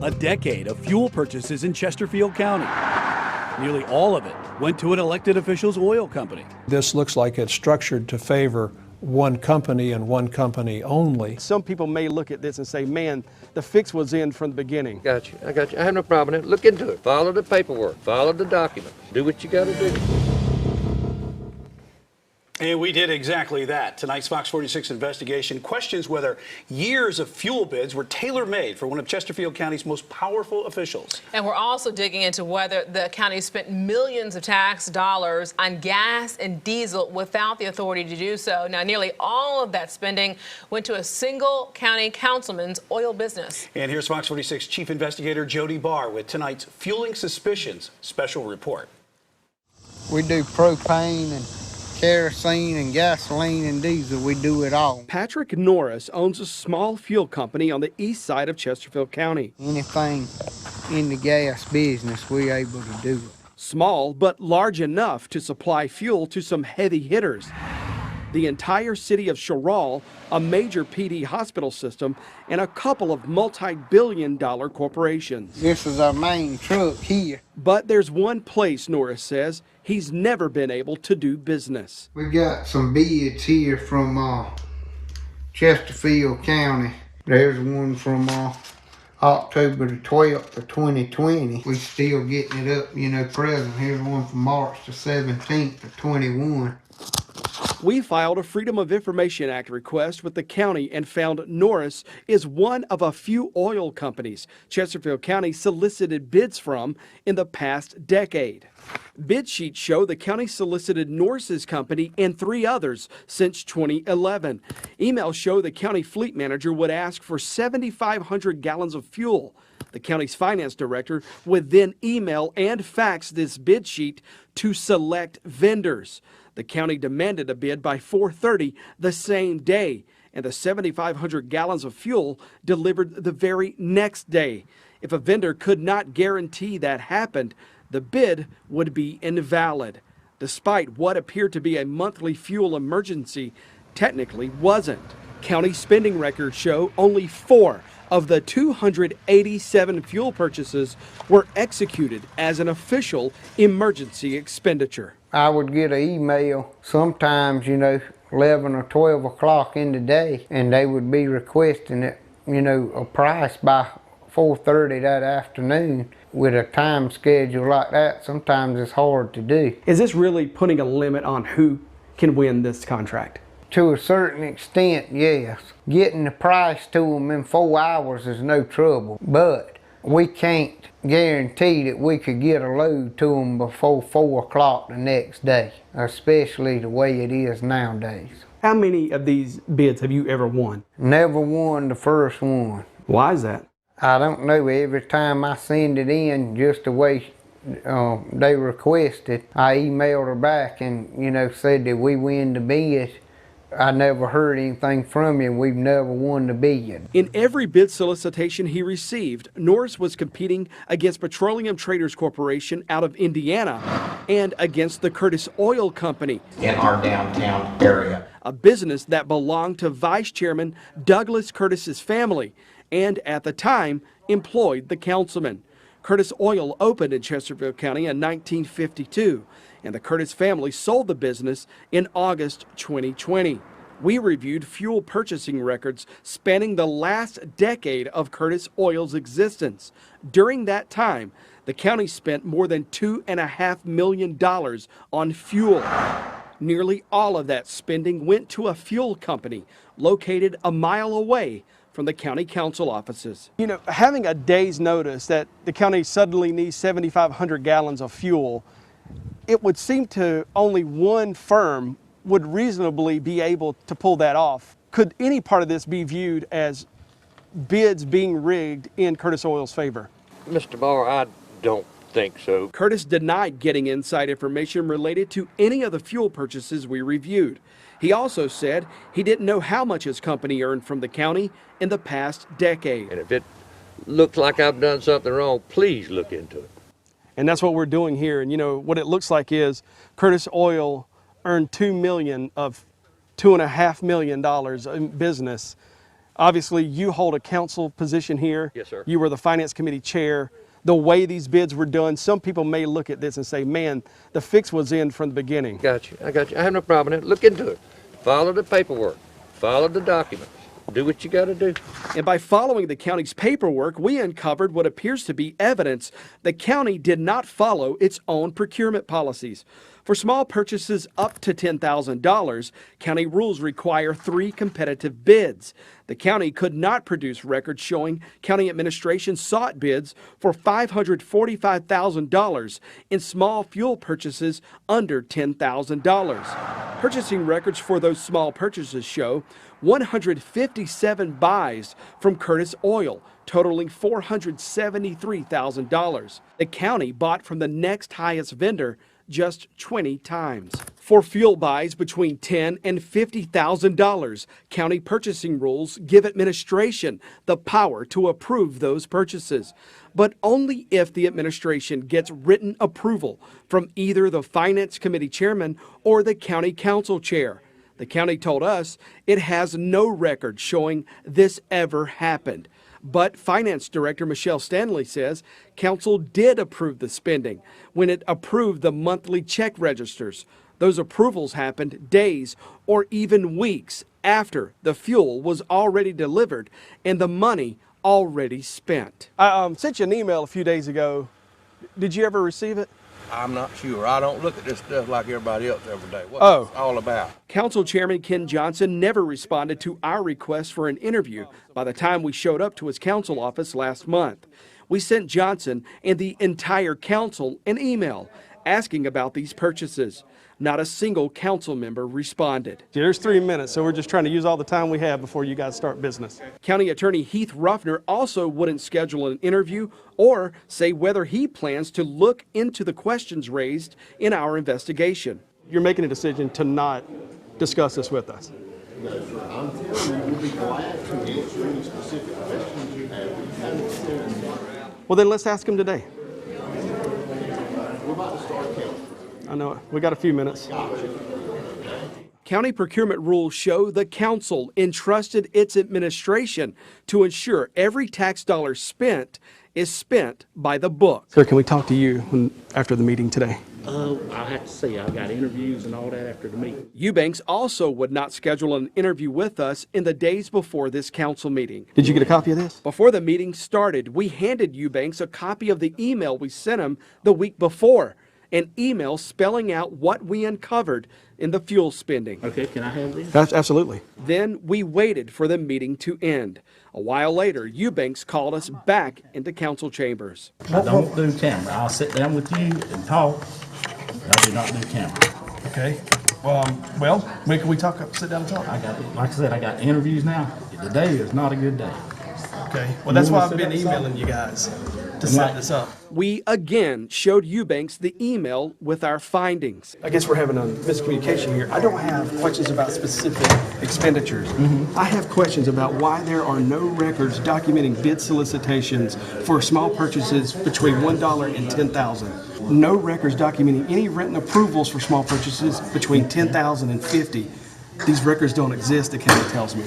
A decade of fuel purchases in Chesterfield County. Nearly all of it went to an elected official's oil company. This looks like it's structured to favor one company and one company only. Some people may look at this and say, man, the fix was in from the beginning. Got you. I got you. I have no problem with it. Look into it. Follow the paperwork. Follow the documents. Do what you got to do. And we did exactly that. Tonight's Fox 46 investigation questions whether years of fuel bids were tailor-made for one of Chesterfield County's most powerful officials. And we're also digging into whether the county spent millions of tax dollars on gas and diesel without the authority to do so. Now, nearly all of that spending went to a single county councilman's oil business. And here's Fox 46 Chief Investigator Jody Barr with tonight's Fueling Suspicions special report. We do propane and kerosene and gasoline and diesel. We do it all. Patrick Norris owns a small fuel company on the east side of Chesterfield County. Anything in the gas business, we're able to do it. Small, but large enough to supply fuel to some heavy hitters. The entire city of Sherall, a major PD hospital system, and a couple of multi-billion-dollar corporations. This is our main truck here. But there's one place, Norris says, he's never been able to do business. We got some bids here from Chesterfield County. There's one from October the 12th of 2020. We still getting it up, present. Here's one from March the 17th of 21. We filed a Freedom of Information Act request with the county and found Norris is one of a few oil companies Chesterfield County solicited bids from in the past decade. Bid sheets show the county solicited Norris's company and 3 others since 2011. Emails show the county fleet manager would ask for 7,500 gallons of fuel. The county's finance director would then email and fax this bid sheet to select vendors. The county demanded a bid by 4:30 the same day, and the 7,500 gallons of fuel delivered the very next day. If a vendor could not guarantee that happened, the bid would be invalid. Despite what appeared to be a monthly fuel emergency, technically wasn't. County spending records show only 4 of the 287 fuel purchases were executed as an official emergency expenditure. I would get an email sometimes, 11 or 12 o'clock in the day, and they would be requesting it, a price by 4:30 that afternoon. With a time schedule like that, sometimes it's hard to do. Is this really putting a limit on who can win this contract? To a certain extent, yes. Getting the price to them in 4 hours is no trouble, but we can't guarantee that we could get a load to them before 4 o'clock the next day, especially the way it is nowadays. How many of these bids have you ever won? Never won the first one. Why is that? I don't know. Every time I send it in, just the way they requested, I emailed her back and, said that we win the bid. I never heard anything from you. We've never won the bid. In every bid solicitation he received, Norris was competing against Petroleum Traders Corporation out of Indiana and against the Curtis Oil Company in our downtown area, a business that belonged to Vice Chairman Douglas Curtis's family and at the time employed the councilman. Curtis Oil opened in Chesterfield County in 1952, and the Curtis family sold the business in August 2020. We reviewed fuel purchasing records spanning the last decade of Curtis Oil's existence. During that time, the county spent more than $2.5 million on fuel. Nearly all of that spending went to a fuel company located a mile away from the county council offices. Having a day's notice that the county suddenly needs 7,500 gallons of fuel, it would seem to only one firm would reasonably be able to pull that off. Could any part of this be viewed as bids being rigged in Curtis Oil's favor? Mr. Barr, I don't think so. Curtis denied getting inside information related to any of the fuel purchases we reviewed. He also said he didn't know how much his company earned from the county in the past decade. And if it looks like I've done something wrong, please look into it. And that's what we're doing here. And what it looks like is Curtis Oil earned $2 million of $2.5 million in business Obviously, you hold a council position here. Yes, sir. You were the Finance Committee chair. The way these bids were done, some people may look at this and say, man, the fix was in from the beginning. Got you. I got you. I have no problem with it. Look into it. Follow the paperwork. Follow the documents. Do what you got to do. And by following the county's paperwork, we uncovered what appears to be evidence the county did not follow its own procurement policies. For small purchases up to $10,000, county rules require 3 competitive bids. The county could not produce records showing county administration sought bids for $545,000 in small fuel purchases under $10,000. Purchasing records for those small purchases show 157 buys from Curtis Oil, totaling $473,000. The county bought from the next highest vendor just 20 times. For fuel buys between $10,000 and $50,000, county purchasing rules give administration the power to approve those purchases, but only if the administration gets written approval from either the Finance Committee chairman or the county council chair. The county told us it has no record showing this ever happened. But Finance Director Michelle Stanley says council did approve the spending when it approved the monthly check registers. Those approvals happened days or even weeks after the fuel was already delivered and the money already spent. I sent you an email a few days ago. Did you ever receive it? I'm not sure. I don't look at this stuff like everybody else every day. What's Oh. it all about? Council Chairman Ken Johnson never responded to our request for an interview by the time we showed up to his council office last month. We sent Johnson and the entire council an email asking about these purchases. Not a single council member responded. There's 3 minutes, so we're just trying to use all the time we have before you guys start business. County Attorney Heath Ruffner also wouldn't schedule an interview or say whether he plans to look into the questions raised in our investigation. You're making a decision to not discuss this with us. No, sir. I'm telling you, we'll be glad to answer any specific questions you have. Well, then let's ask him today. We're about to start counting. I know, we got a few minutes. County procurement rules show the council entrusted its administration to ensure every tax dollar spent is spent by the book. Sir, can we talk to you after the meeting today? I'll have to see. I've got interviews and all that after the meeting. Eubanks also would not schedule an interview with us in the days before this council meeting. Did you get a copy of this? Before the meeting started, we handed Eubanks a copy of the email we sent him the week before, an email spelling out what we uncovered in the fuel spending. Okay, can I have this? Absolutely. Then we waited for the meeting to end. A while later, Eubanks called us back into council chambers. I don't do camera. I'll sit down with you and talk. I do not do camera. Okay. Well, when can we talk? Sit down and talk. Like I said, I got interviews now. Today is not a good day. Okay. Well, that's why I've been emailing you guys to set this up. We again showed Eubanks the email with our findings. I guess we're having a miscommunication here. I don't have questions about specific expenditures. I have questions about why there are no records documenting bid solicitations for small purchases between $1 and $10,000. No records documenting any written approvals for small purchases between $10,000 and $50,000. These records don't exist, the county tells me,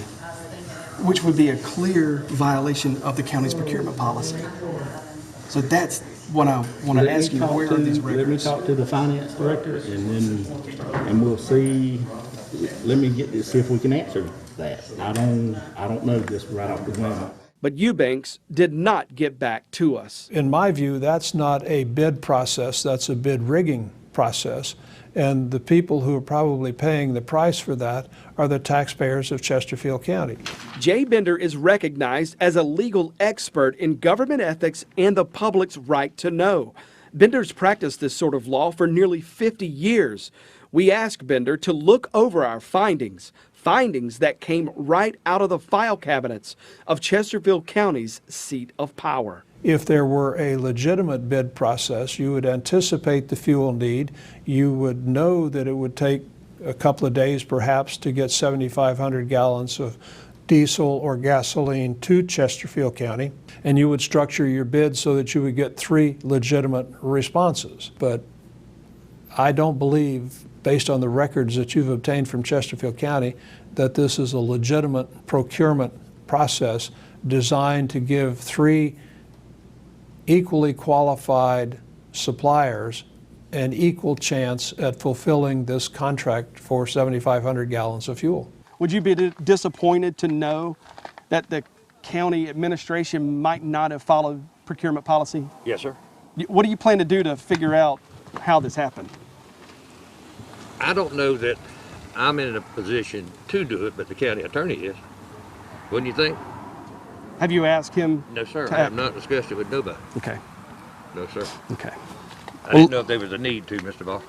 which would be a clear violation of the county's procurement policy. So that's what I want to ask you, where are these records? Let me talk to the finance director and we'll see. Let me get this, see if we can answer that. I don't know this right off the ground. But Eubanks did not get back to us. In my view, that's not a bid process, that's a bid rigging process. And the people who are probably paying the price for that are the taxpayers of Chesterfield County. Jay Bender is recognized as a legal expert in government ethics and the public's right to know. Bender's practiced this sort of law for nearly 50 years. We asked Bender to look over our findings that came right out of the file cabinets of Chesterfield County's seat of power. If there were a legitimate bid process, you would anticipate the fuel need. You would know that it would take a couple of days perhaps to get 7,500 gallons of diesel or gasoline to Chesterfield County, and you would structure your bid so that you would get 3 legitimate responses. But I don't believe, based on the records that you've obtained from Chesterfield County, that this is a legitimate procurement process designed to give 3 equally qualified suppliers an equal chance at fulfilling this contract for 7,500 gallons of fuel. Would you be disappointed to know that the county administration might not have followed procurement policy? Yes, sir. What do you plan to do to figure out how this happened? I don't know that I'm in a position to do it, but the county attorney is. Wouldn't you think? Have you asked him? No, sir. to I have not discussed it with nobody. Okay. No, sir. Okay. I didn't know if there was a need to, Mr. Ball.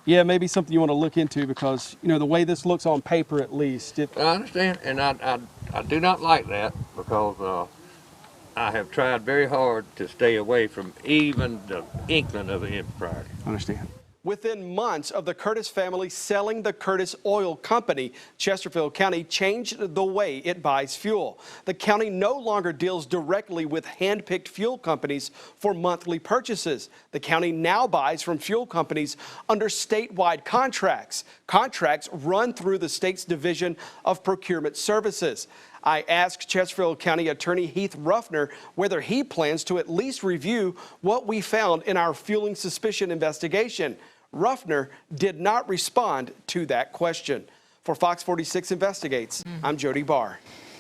Yeah, maybe something you want to look into because, you know, the way this looks on paper at least. I understand, and I do not like that because I have tried very hard to stay away from even the inkling of impropriety. I understand. Within months of the Curtis family selling the Curtis Oil Company, Chesterfield County changed the way it buys fuel. The county no longer deals directly with hand-picked fuel companies for monthly purchases. The county now buys from fuel companies under statewide contracts. Contracts run through the state's Division of Procurement Services. I asked Chesterfield County Attorney Heath Ruffner whether he plans to at least review what we found in our fueling suspicion investigation. Ruffner did not respond to that question. For Fox 46 Investigates, I'm Jody Barr.